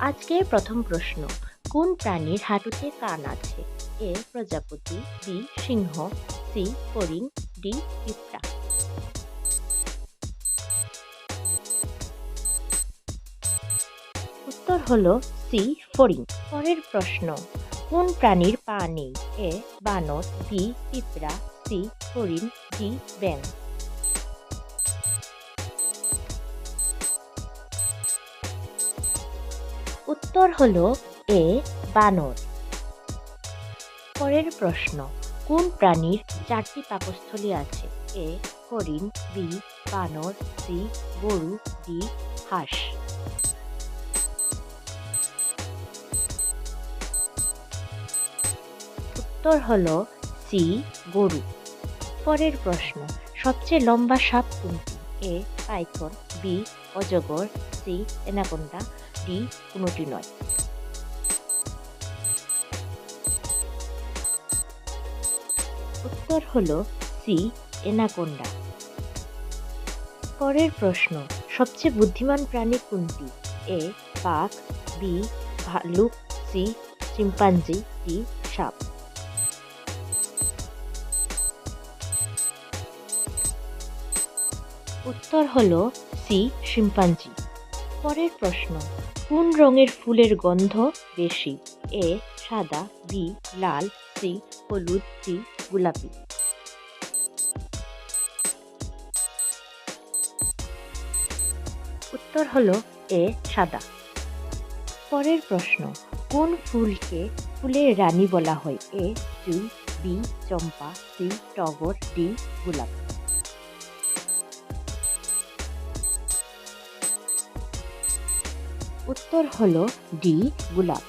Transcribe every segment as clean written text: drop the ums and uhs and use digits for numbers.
আজকের প্রথম প্রশ্ন, কোন প্রাণীর হাঁটুতে কান আছে? এ প্রজাপতি, বি সিংহ, সি হরিণ, ডি পিঁপড়া। উত্তর হলো সি ফড়িং। পরের প্রশ্ন, কোন প্রাণীর পা নেই? এ বানর, বি পিঁপড়া, সি হরিণ, ডি ব্যাঙ। উত্তর হলো এ বানর। পরের প্রশ্ন, কোন প্রাণীর চারটি পাকস্থলী আছে? এ হরিণ, বি বানর, সি গরু, ডি হাঁস। উত্তর হলো সি গরু। পরের প্রশ্ন, সবচেয়ে লম্বা সাপ কোনটি? এ পাইথন, বি অজগর, সি অ্যানাকোন্ডা, ডি কোনটি নয়। উত্তর হলো সি অ্যানাকোন্ডা। পরের প্রশ্ন, সবচেয়ে বুদ্ধিমান প্রাণী কোনটি? এ বাঘ, বি ভালুক, সি চিম্পাঞ্জি, ডি সাপ। উত্তর হলো সি শিম্পাঞ্জি। পরের প্রশ্ন, কোন রঙের ফুলের গন্ধ বেশি? এ সাদা, বি লাল, সি হলুদ, ডি গোলাপি। উত্তর হলো এ সাদা। পরের প্রশ্ন, কোন ফুলকে ফুলের রানী বলা হয়? এ জুঁই, বি চম্পা, সি টগর, ডি গোলাপ। উত্তর হলো ডি গোলাপ।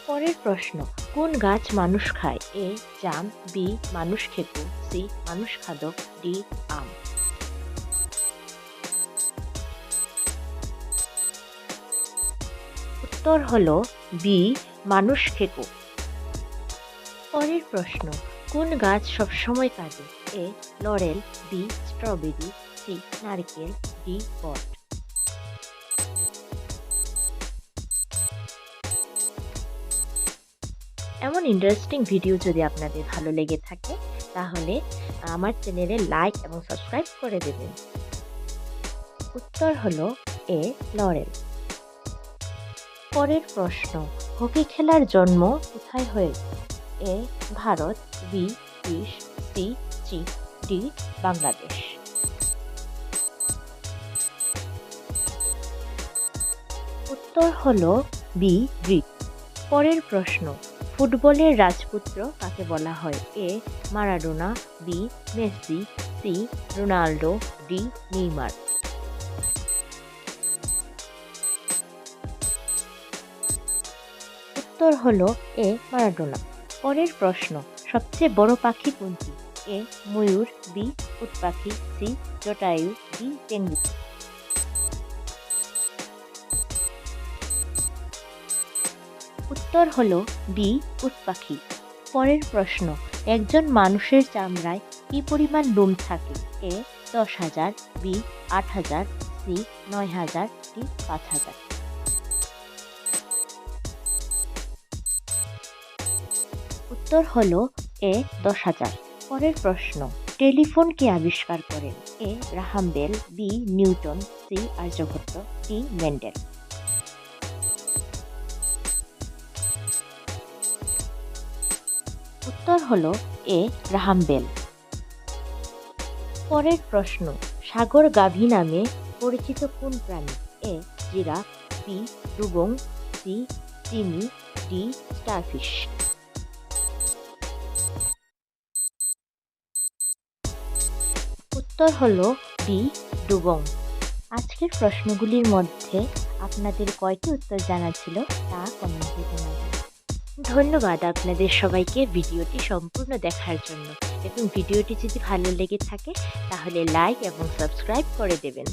পরের প্রশ্ন, কোন গাছ মানুষ খায়? এ জাম, বি মানুষ খেকো, সি মানুষ খাদক, ডি আম। উত্তর হলো বি মানুষ খেকো। পরের প্রশ্ন, কোন গাছ সবসময় কাঁদে? এ লরেল, বি স্ট্রবেরি, সি নারকেল, ডি বট। এমন ইন্টারেস্টিং ভিডিও যদি আপনাদের ভালো লেগে থাকে তাহলে আমার চ্যানেলে লাইক এবং সাবস্ক্রাইব করে দেবেন। উত্তর হলো এ লরেল। পরের প্রশ্ন, হকি খেলার জন্ম কোথায় হয়েছে? এ ভারত, বি গ্রিস, সি চীন, ডি বাংলাদেশ। উত্তর হলো বি গ্রিস। পরের প্রশ্ন, ফুটবলের রাজপুত্র কাকে বলা হয়? A Maradona, B Messi, C Ronaldo, D Neymar. উত্তর হলো এ মারাডোনা। পরের প্রশ্ন, সবচেয়ে বড় পাখি কোনটি? এ ময়ূর, বি উট পাখি, সি জটায়ু, ডি পেঙ্গুইন। উত্তর হলো বি উট পাখি। পরের প্রশ্ন, একজন মানুষের চামড়ায় কি পরিমাণ লোম থাকে? এ 10,000, বি 8,000, সি 9,000, ডি 5,000। উত্তর হলো এ 10,000। পরের প্রশ্ন, টেলিফোন কে আবিষ্কার করেন? A Graham Bell, B Newton, C Aryabhata, D Mendel. উত্তর হলো এ গ্রাহাম বেল। পরের প্রশ্ন, সাগর গাভী নামে পরিচিত কোন প্রাণী? A giraffe, B dugong, C তিমি, ডি স্টারফিশ। উত্তর হলো বি ডুগং। আজকের প্রশ্নগুলির মধ্যে আপনাদের কয়টি উত্তর জানা ছিল তা কমেন্টে জানাবেন। ধন্যবাদ আপনাদের সবাইকে ভিডিওটি সম্পূর্ণ দেখার জন্য, এবং ভিডিওটি যদি ভালো লেগে থাকে তাহলে লাইক এবং সাবস্ক্রাইব করে দেবেন।